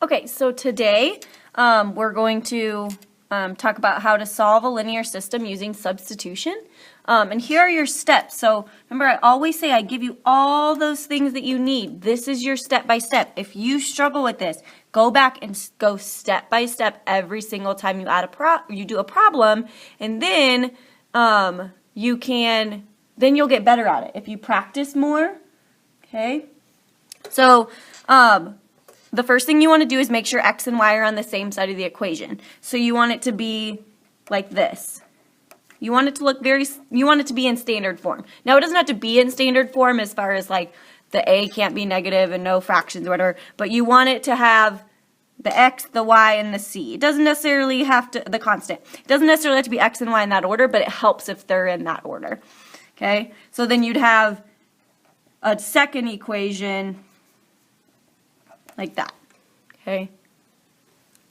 Okay, so today we're going to talk about how to solve a linear system using substitution. And here are your steps. So remember, I always say I give you all those things that you need. This is your step by step. If you struggle with this, go back and go step by step every single time you add you do a problem, and then you'll get better at it if you practice more. Okay. So the first thing you want to do is make sure x and y are on the same side of the equation. So you want it to be like this. You want it to look you want it to be in standard form. Now it doesn't have to be in standard form as far as like the a can't be negative and no fractions or whatever, but you want it to have the x, the y, and the c. It doesn't necessarily have to, the constant. It doesn't necessarily have to be x and y in that order, but it helps if they're in that order. Okay, so then you'd have a second equation like that. Okay,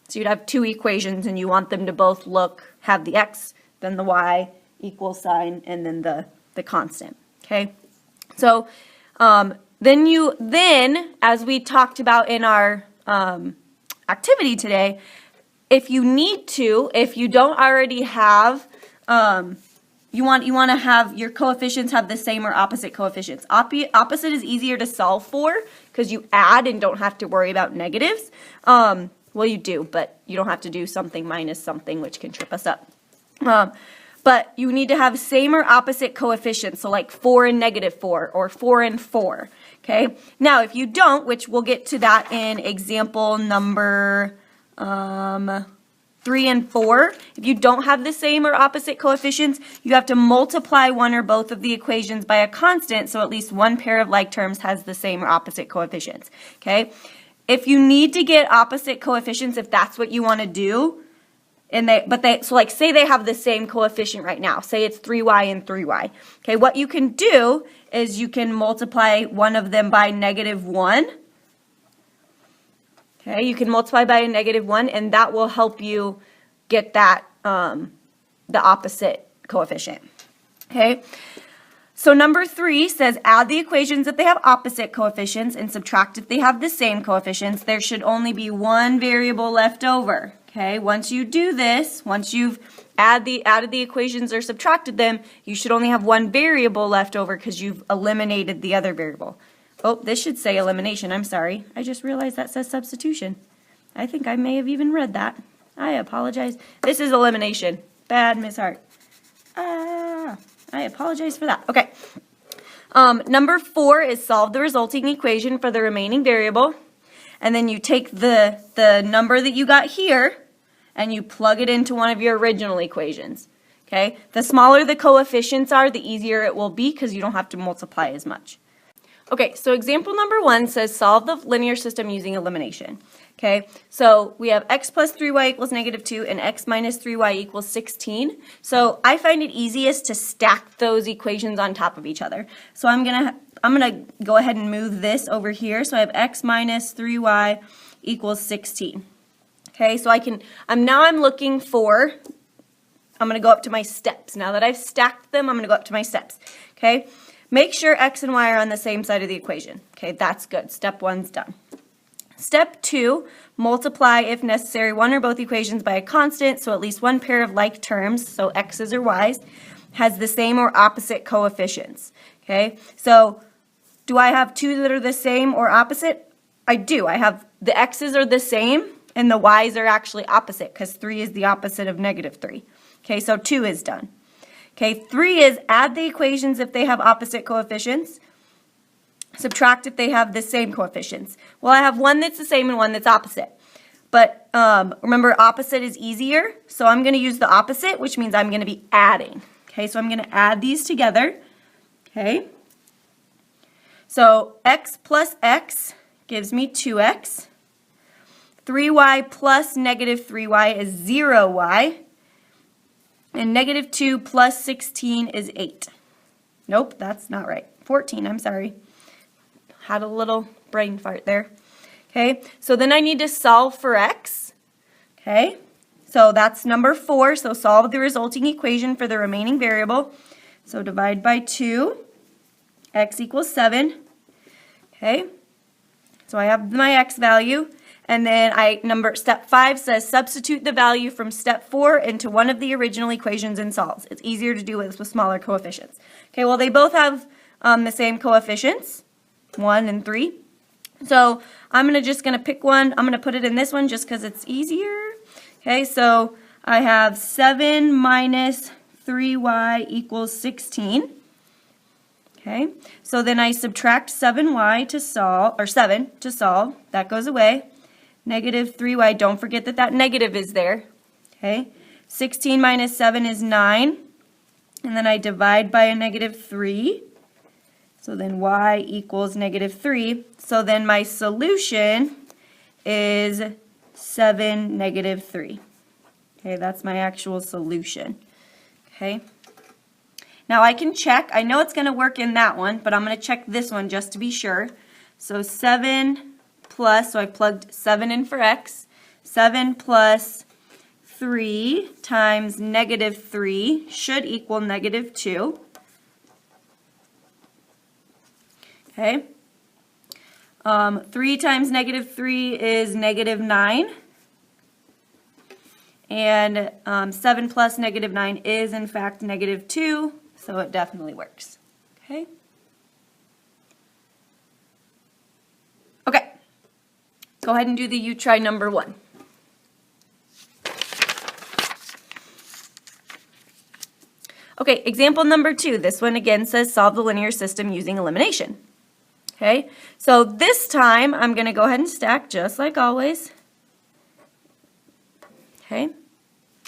so you'd have two equations and you want them to both have the x, then the y, equal sign, and then the constant. Okay, so then as we talked about in our activity today, if you need to, if you don't already have, you want to have your coefficients have the same or opposite coefficients. Opposite is easier to solve for because you add and don't have to worry about negatives. Well, you do, but you don't have to do something minus something, which can trip us up. But you need to have same or opposite coefficients, so like 4 and -4 or 4 and 4. Okay. Now, if you don't, which we'll get to that in example number 3 and 4, if you don't have the same or opposite coefficients, you have to multiply one or both of the equations by a constant, so at least one pair of like terms has the same or opposite coefficients. Okay. If you need to get opposite coefficients, if that's what you want to do, so like say they have the same coefficient right now, say it's 3y and 3y. Okay, what you can do is you can multiply one of them by -1. Okay, you can multiply by a -1, and that will help you get that the opposite coefficient. Okay, so number 3 says add the equations if they have opposite coefficients and subtract if they have the same coefficients. There should only be one variable left over. Okay, once you do this, once you've added the equations or subtracted them, you should only have one variable left over because you've eliminated the other variable. Oh, this should say elimination. I'm sorry. I just realized that says substitution. I think I may have even read that. I apologize. This is elimination. Bad, Miss Hart. I apologize for that. Okay. Number 4 is solve the resulting equation for the remaining variable. And then you take the number that you got here and you plug it into one of your original equations. Okay? The smaller the coefficients are, the easier it will be because you don't have to multiply as much. Okay, so example number 1 says solve the linear system using elimination. Okay, so we have x plus 3y equals -2 and x minus 3y equals 16. So I find it easiest to stack those equations on top of each other. So I'm gonna go ahead and move this over here. So I have x minus 3y equals 16. Okay, so I'm gonna go up to my steps. Now that I've stacked them, I'm gonna go up to my steps. Okay. Make sure x and y are on the same side of the equation. Okay, that's good. Step 1's done. Step 2, multiply, if necessary, one or both equations by a constant, so at least one pair of like terms, so x's or y's, has the same or opposite coefficients. Okay, so do I have two that are the same or opposite? I do. I have the x's are the same, and the y's are actually opposite, because 3 is the opposite of -3. Okay, so 2 is done. Okay, 3 is add the equations if they have opposite coefficients. Subtract if they have the same coefficients. Well, I have one that's the same and one that's opposite. But remember, opposite is easier, so I'm going to use the opposite, which means I'm going to be adding. Okay, so I'm going to add these together. Okay, so x plus x gives me 2x. 3y plus -3y is 0y. And -2 plus 16 is 8. Nope, that's not right. 14, I'm sorry. Had a little brain fart there. Okay, so then I need to solve for x. Okay, so that's number 4. So solve the resulting equation for the remaining variable. So divide by 2, x equals 7. Okay, so I have my x value. And then step 5 says substitute the value from step 4 into one of the original equations and solve. It's easier to do with smaller coefficients. Okay, well they both have the same coefficients, 1 and 3. So I'm just going to pick one. I'm going to put it in this one just because it's easier. Okay, so I have 7 minus 3y equals 16. Okay, so then I subtract 7y to solve, or 7 to solve. That goes away. Negative 3y, don't forget that that negative is there. Okay, 16 minus 7 is 9. And then I divide by a negative 3. So then y equals negative 3. So then my solution is 7, negative 3. Okay, that's my actual solution. Okay. Now I can check. I know it's going to work in that one, but I'm going to check this one just to be sure. So 7 plus, so I plugged 7 in for x. 7 plus 3 times negative 3 should equal negative 2. Okay. 3 times negative 3 is negative 9. And 7 plus negative 9 is, in fact, negative 2. So it definitely works. Okay. Okay. Go ahead and do the you try number 1. Okay, example number 2. This one again says solve the linear system using elimination. Okay, so this time I'm going to go ahead and stack just like always. Okay,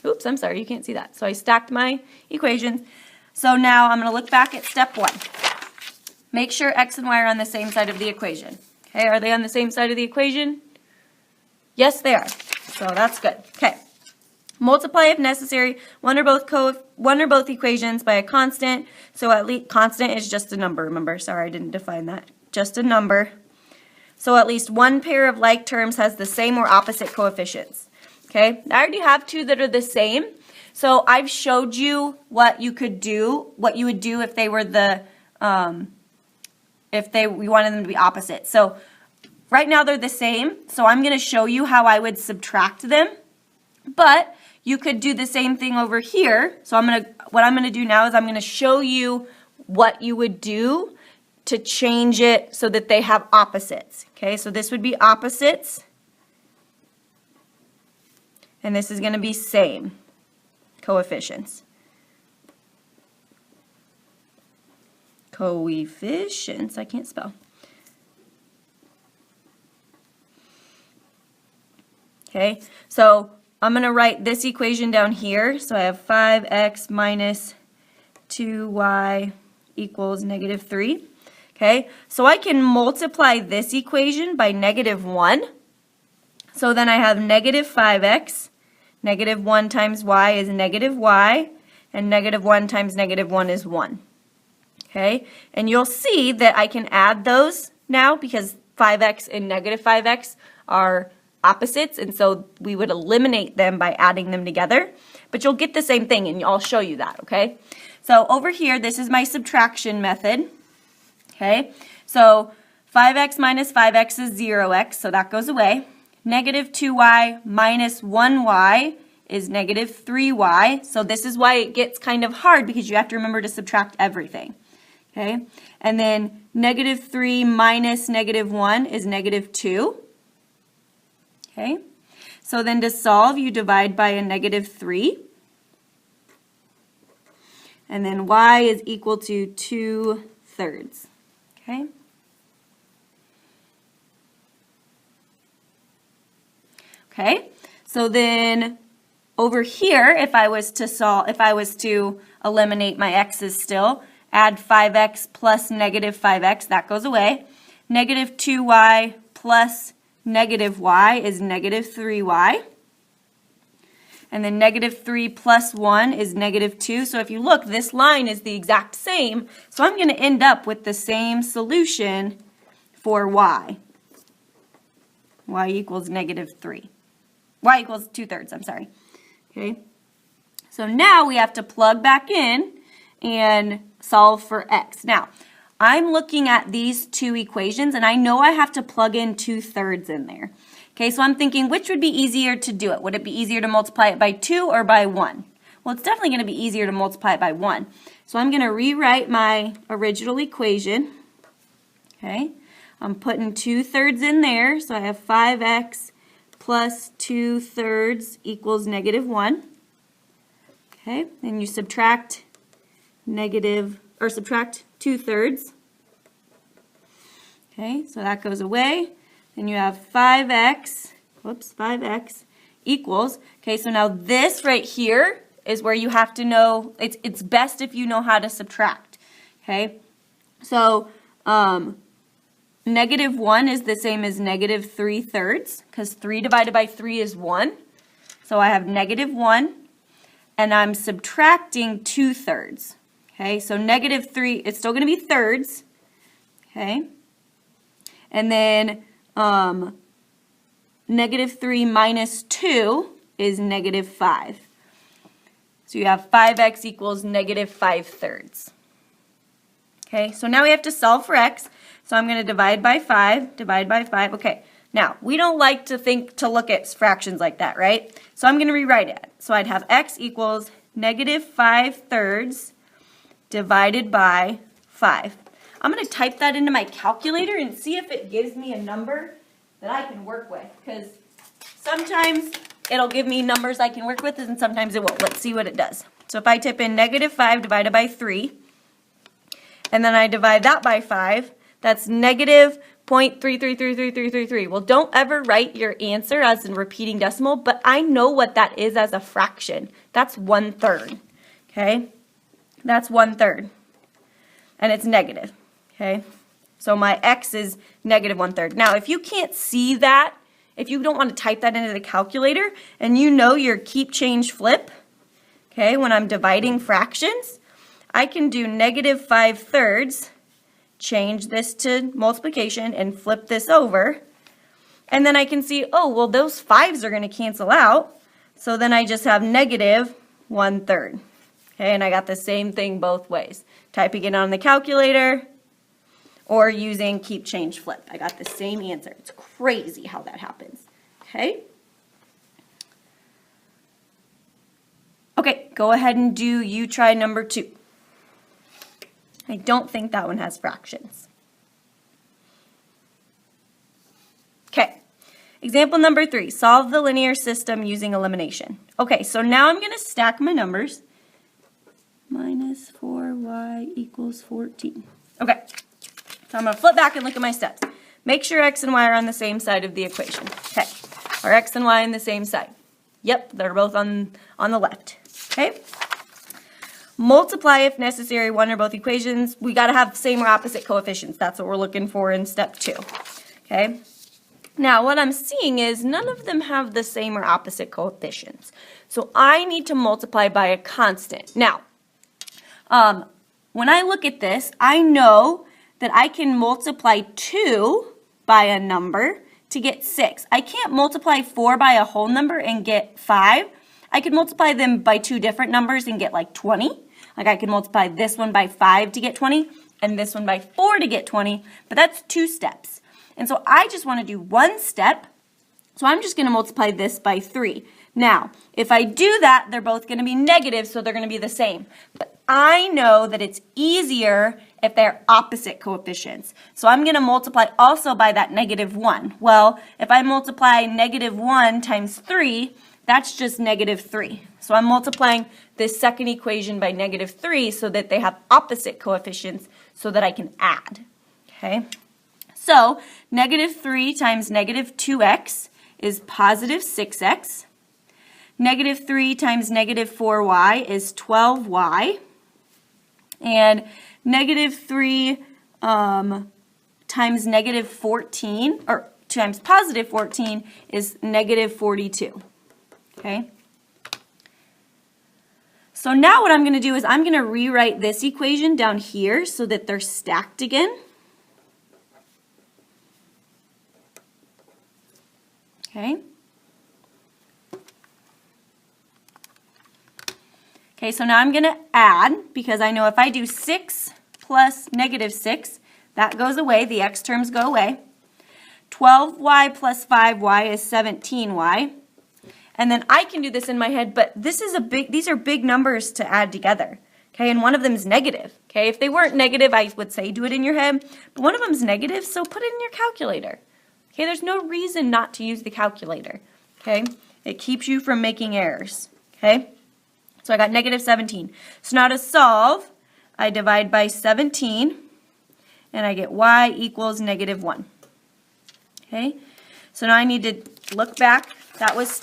oops, I'm sorry, you can't see that. So I stacked my equations. So now I'm going to look back at step 1. Make sure x and y are on the same side of the equation. Okay, are they on the same side of the equation? Yes, they are. So that's good. Okay. Multiply if necessary one or both equations by a constant. So at least constant is just a number. Remember, sorry, I didn't define that. Just a number. So at least one pair of like terms has the same or opposite coefficients. Okay. I already have 2 that are the same. So I've showed you what you could do, what you would do if they were the we wanted them to be opposite. So right now they're the same. So I'm going to show you how I would subtract them. But you could do the same thing over here. So what I'm going to do now is I'm going to show you what you would do to change it so that they have opposites. Okay, so this would be opposites. And this is going to be same coefficients. Coefficients, I can't spell. Okay, so I'm going to write this equation down here. So I have 5x minus 2y equals negative 3. Okay, so I can multiply this equation by negative 1. So then I have negative 5x. Negative 1 times y is negative y. And negative 1 times negative 1 is 1. Okay, and you'll see that I can add those now because 5x and negative 5x are opposites, and so we would eliminate them by adding them together. But you'll get the same thing, and I'll show you that, okay? So over here, this is my subtraction method, okay? So 5x minus 5x is 0x, so that goes away. Negative 2y minus 1y is negative 3y. So this is why it gets kind of hard because you have to remember to subtract everything, okay? And then negative 3 minus negative 1 is negative 2. Okay, so then to solve, you divide by a negative 3. And then y is equal to 2/3. Okay. Okay, so then over here, if I was to eliminate my x's still, add 5x plus negative 5x, that goes away. Negative 2y plus negative y is negative 3y. And then negative 3 plus 1 is negative 2. So if you look, this line is the exact same. So I'm going to end up with the same solution for y. Y equals negative 3. Y equals 2/3, I'm sorry. Okay. So now we have to plug back in and solve for x. Now, I'm looking at these two equations, and I know I have to plug in 2/3 in there. Okay, so I'm thinking, which would be easier to do it? Would it be easier to multiply it by 2 or by 1? Well, it's definitely going to be easier to multiply it by 1. So I'm going to rewrite my original equation. Okay, I'm putting 2/3 in there, so I have 5x plus 2/3 equals -1. Okay, and you subtract 2/3. Okay, so that goes away. Then you have 5x equals, okay, so now this right here is where you have to know, it's best if you know how to subtract, okay? So, -1 is the same as -3/3, because 3 divided by 3 is 1. So I have -1, and I'm subtracting 2/3, okay? So -3, it's still going to be thirds, okay? And then -3 minus 2 is -5. So you have 5x equals -5/3. Okay, so now we have to solve for x. So I'm going to divide by 5. Okay, now we don't like to look at fractions like that, right? So I'm going to rewrite it. So I'd have x equals -5/3 divided by 5. I'm going to type that into my calculator and see if it gives me a number that I can work with, because sometimes it'll give me numbers I can work with and sometimes it won't. Let's see what it does. So if I type in -5 divided by 3, and then I divide that by 5, that's -0.333333. Well, don't ever write your answer as a repeating decimal, but I know what that is as a fraction. That's 1/3, okay? That's 1/3, and it's negative, okay? So my x is -1/3. Now, if you can't see that, if you don't want to type that into the calculator, and you know your keep, change, flip, okay, when I'm dividing fractions, I can do -5/3, change this to multiplication, and flip this over. And then I can see, oh, well, those 5s are going to cancel out. So then I just have -1/3. Okay, and I got the same thing both ways. Typing it on the calculator or using keep, change, flip. I got the same answer. It's crazy how that happens. Okay? Okay, go ahead and try number 2. I don't think that one has fractions. Okay, example number 3. Solve the linear system using elimination. Okay, so now I'm going to stack my numbers. -4y equals 14. Okay, so I'm going to flip back and look at my steps. Make sure x and y are on the same side of the equation. Okay, are x and y on the same side? Yep, they're both on the left. Okay, multiply if necessary one or both equations. We got to have same or opposite coefficients. That's what we're looking for in step 2. Okay, now what I'm seeing is none of them have the same or opposite coefficients. So I need to multiply by a constant. Now, when I look at this, I know that I can multiply 2 by a number to get 6. I can't multiply 4 by a whole number and get 5. I could multiply them by 2 different numbers and get like 20. Like I could multiply this one by 5 to get 20 and this one by 4 to get 20, but that's 2 steps. And so I just want to do 1 step, so I'm just going to multiply this by 3. Now, if I do that, they're both going to be negative, so they're going to be the same. But I know that it's easier if they're opposite coefficients. So I'm going to multiply also by that -1. Well, if I multiply -1 times 3, that's just -3. So I'm multiplying this second equation by -3 so that they have opposite coefficients so that I can add. Okay? So -3 times -2x is positive 6x. -3 times -4y is 12y. And -3 times -14, or times positive 14 is -42. Okay? So now what I'm going to do is I'm going to rewrite this equation down here so that they're stacked again. Okay? Okay, so now I'm going to add, because I know if I do 6 plus negative 6, that goes away. The x terms go away. 12y plus 5y is 17y. And then I can do this in my head, but these are big numbers to add together. Okay, and one of them is negative. Okay, if they weren't negative, I would say do it in your head. But one of them is negative, so put it in your calculator. Okay, there's no reason not to use the calculator. Okay, it keeps you from making errors. Okay, so I got negative 17. So now to solve, I divide by 17, and I get y equals negative 1. Okay, so now I need to look back. That was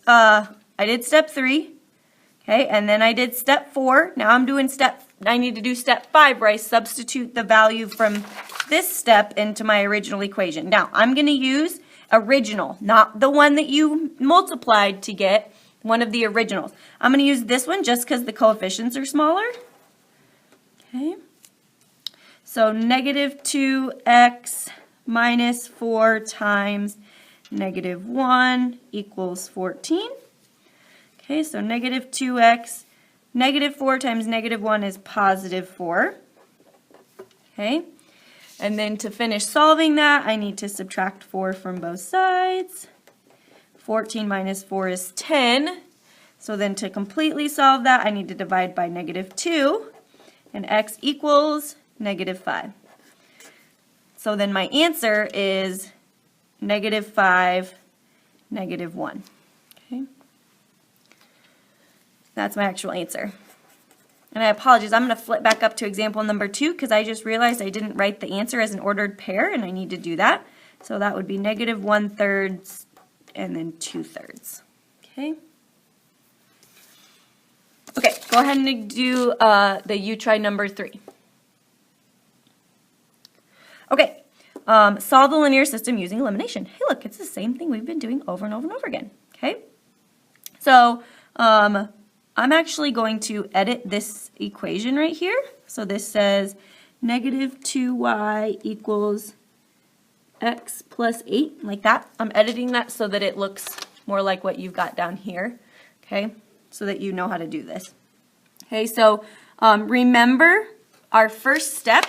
I did step 3. Okay, and then I did step 4. Now I need to do step 5 where I substitute the value from this step into my original equation. Now, I'm going to use original, not the one that you multiplied to get, one of the originals. I'm going to use this one just because the coefficients are smaller. Okay, so negative 2x minus 4 times negative 1 equals 14. Okay, so negative 2x, negative 4 times negative 1 is positive 4. Okay, and then to finish solving that, I need to subtract 4 from both sides. 14 minus 4 is 10. So then to completely solve that, I need to divide by negative 2, and x equals negative 5. So then my answer is negative 5, negative 1. Okay. That's my actual answer. And I apologize, I'm going to flip back up to example number 2 because I just realized I didn't write the answer as an ordered pair, and I need to do that. So that would be negative 1/3 and then 2/3. Okay. Okay, go ahead and do the you try number 3. Okay, solve the linear system using elimination. Hey, look, it's the same thing we've been doing over and over and over again. Okay, so I'm actually going to edit this equation right here. So this says negative 2y equals x plus 8, like that. I'm editing that so that it looks more like what you've got down here, okay, so that you know how to do this. Okay, so remember our first step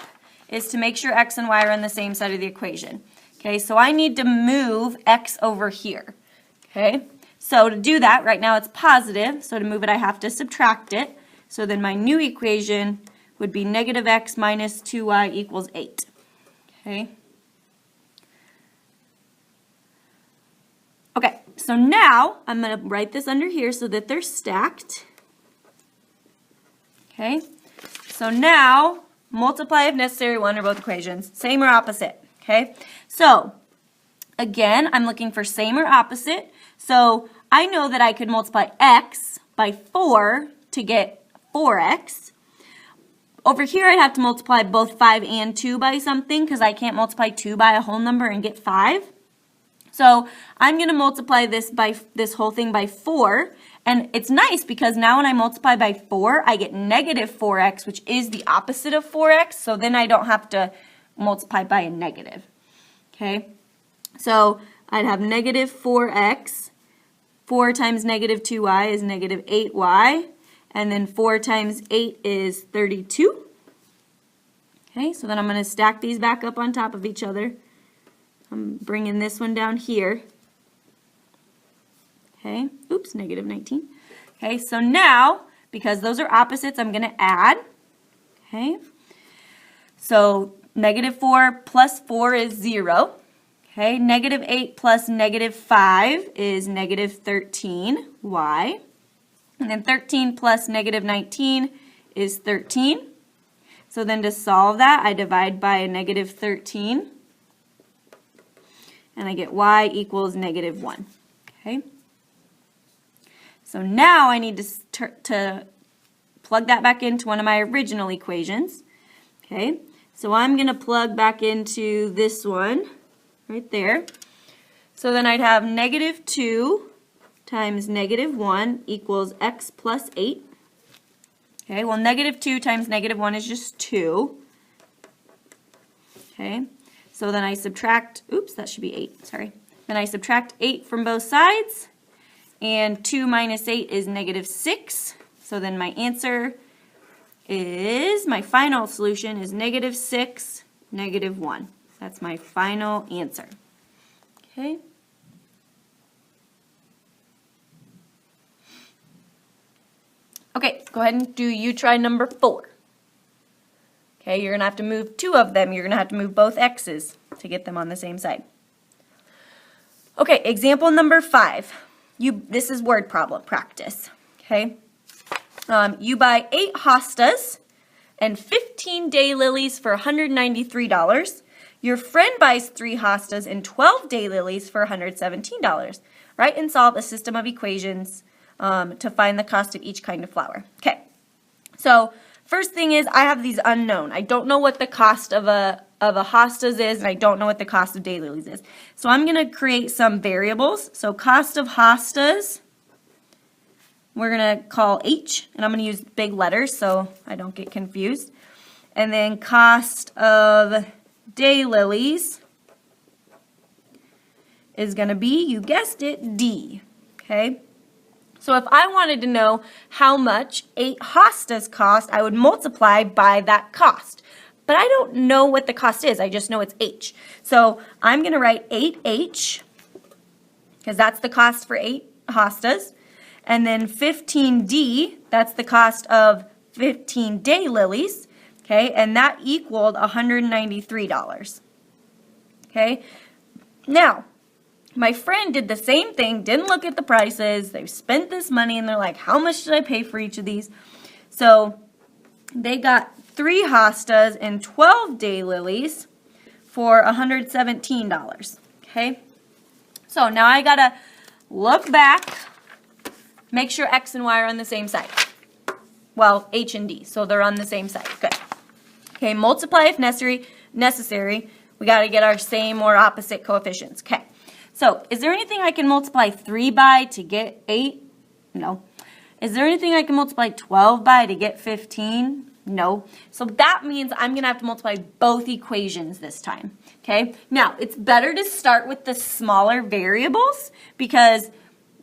is to make sure x and y are on the same side of the equation. Okay, so I need to move x over here. Okay, so to do that, right now it's positive, so to move it I have to subtract it. So then my new equation would be negative x minus 2y equals 8. Okay. Okay, so now I'm going to write this under here so that they're stacked. Okay, so now multiply if necessary one or both equations, same or opposite. Okay, so again, I'm looking for same or opposite. So I know that I could multiply x by 4 to get 4x. Over here, I'd have to multiply both 5 and 2 by something because I can't multiply 2 by a whole number and get 5. So I'm going to multiply this whole thing by 4. And it's nice because now when I multiply by 4, I get negative 4x, which is the opposite of 4x. So then I don't have to multiply by a negative. Okay, so I'd have negative 4x. 4 times negative 2y is negative 8y. And then 4 times 8 is 32. Okay, so then I'm going to stack these back up on top of each other. I'm bringing this one down here. Okay, oops, negative 19. Okay, so now, because those are opposites, I'm going to add. Okay, so negative 4 plus 4 is 0. Okay, negative 8 plus negative 5 is negative 13y. And then 13 plus negative 19 is 13. So then to solve that, I divide by a negative 13. And I get y equals negative 1. Okay. So now I need to plug that back into one of my original equations. Okay. So I'm going to plug back into this one right there. So then I'd have negative 2 times negative 1 equals x plus 8. Okay, well negative 2 times negative 1 is just 2. Okay, so then I subtract, oops, that should be 8, sorry. Then I subtract 8 from both sides, and 2 minus 8 is negative 6. So then my answer is, my final solution is -6, -1. That's my final answer. Okay. Okay, go ahead and you try number 4. Okay, you're going to have to move 2 of them. You're going to have to move both x's to get them on the same side. Okay, example number 5. This is word problem practice. Okay, you buy 8 hostas and 15 daylilies for $193. Your friend buys 3 hostas and 12 daylilies for $117. Write and solve a system of equations to find the cost of each kind of flower. Okay, so first thing is I have these unknown. I don't know what the cost of a hostas is, and I don't know what the cost of daylilies is. So I'm going to create some variables. So cost of hostas, we're going to call H, and I'm going to use big letters so I don't get confused. And then cost of daylilies is going to be, you guessed it, D. Okay? So if I wanted to know how much 8 hostas cost, I would multiply by that cost. But I don't know what the cost is. I just know it's H. So I'm going to write 8H, because that's the cost for 8 hostas. And then 15D, that's the cost of 15 daylilies. Okay, and that equaled $193. Okay, now, my friend did the same thing, didn't look at the prices. They've spent this money, and they're like, how much did I pay for each of these? So they got 3 hostas and 12 daylilies for $117. Okay, so now I got to look back, make sure X and Y are on the same side. Well, H and D, so they're on the same side. Good. Okay, multiply if necessary. We got to get our same or opposite coefficients. Okay, so is there anything I can multiply 3 by to get 8? No. Is there anything I can multiply 12 by to get 15? No. So that means I'm going to have to multiply both equations this time. Okay, now it's better to start with the smaller variables because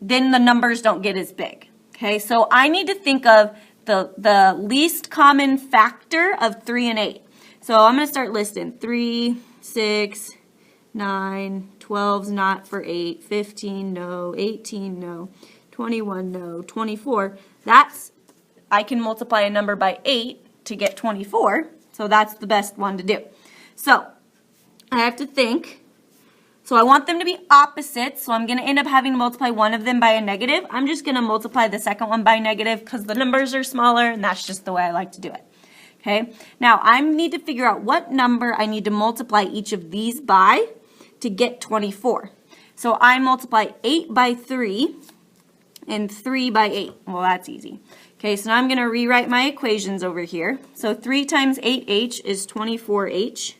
then the numbers don't get as big. Okay, so I need to think of the least common factor of 3 and 8. So I'm going to start listing 3, 6, 9, 12's not for 8, 15, no, 18, no, 21, no, 24. I can multiply a number by 8 to get 24, so that's the best one to do. So I have to think. So I want them to be opposites, so I'm going to end up having to multiply one of them by a negative. I'm just going to multiply the second one by negative because the numbers are smaller, and that's just the way I like to do it. Okay, now I need to figure out what number I need to multiply each of these by to get 24. So I multiply 8 by 3 and 3 by 8. Well, that's easy. Okay, so now I'm going to rewrite my equations over here. So 3 times 8H is 24H.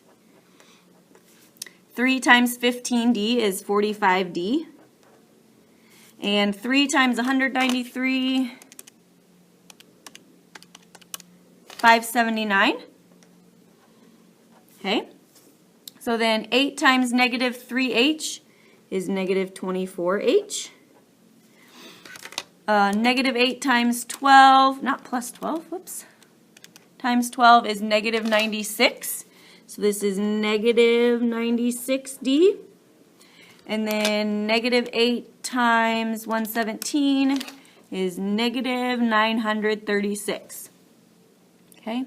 3 times 15D is 45D. And 3 times 193, 579. Okay. So then 8 times negative 3H is negative 24H. Negative 8 times 12, not plus 12, whoops, times 12 is negative 96. So this is negative 96D. And then negative 8 times 117 is negative 936. Okay.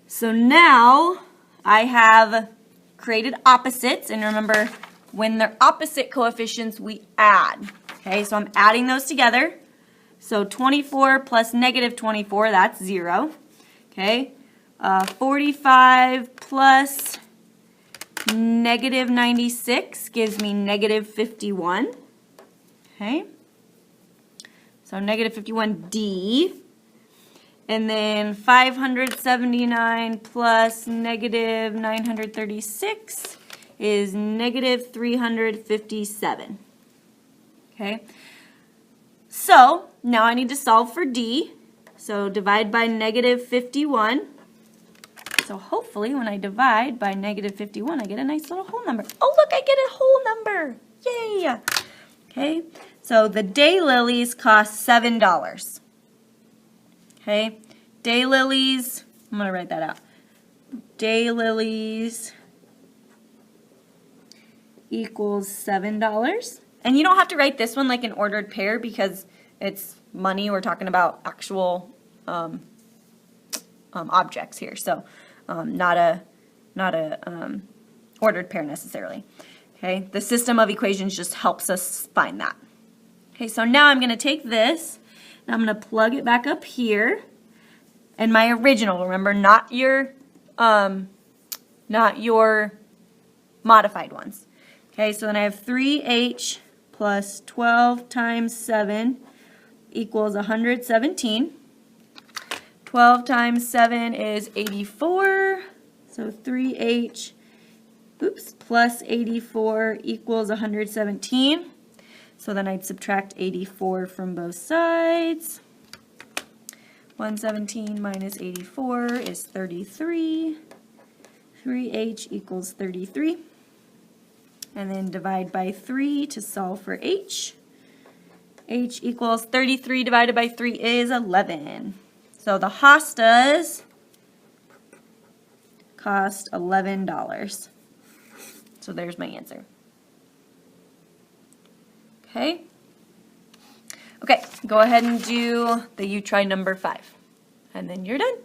So now I have created opposites. And remember, when they're opposite coefficients, we add. Okay, so I'm adding those together. So 24 plus negative 24, that's 0. Okay. 45 plus negative 96 gives me negative 51. Okay. So negative 51D. And then 579 plus negative 936 is negative 357. Okay. So now I need to solve for D. So divide by negative 51. So hopefully when I divide by negative 51, I get a nice little whole number. Oh, look, I get a whole number. Yay. Okay, so the daylilies cost $7. Okay, Daylilies, I'm going to write that out. Daylilies equals $7. And you don't have to write this one like an ordered pair because it's money. We're talking about actual objects here. So not a ordered pair necessarily. Okay, the system of equations just helps us find that. Okay, so now I'm going to take this and I'm going to plug it back up here. And my original, remember, not your modified ones. Okay, so then I have 3h plus 12 times 7 equals 117. 12 times 7 is 84. So 3h plus 84 equals 117. So then I'd subtract 84 from both sides. 117 minus 84 is 33. 3h equals 33. And then divide by 3 to solve for h. H equals 33 divided by 3 is 11. So the hostas cost $11. So there's my answer. Okay. Okay, go ahead and do the you try number 5. And then you're done.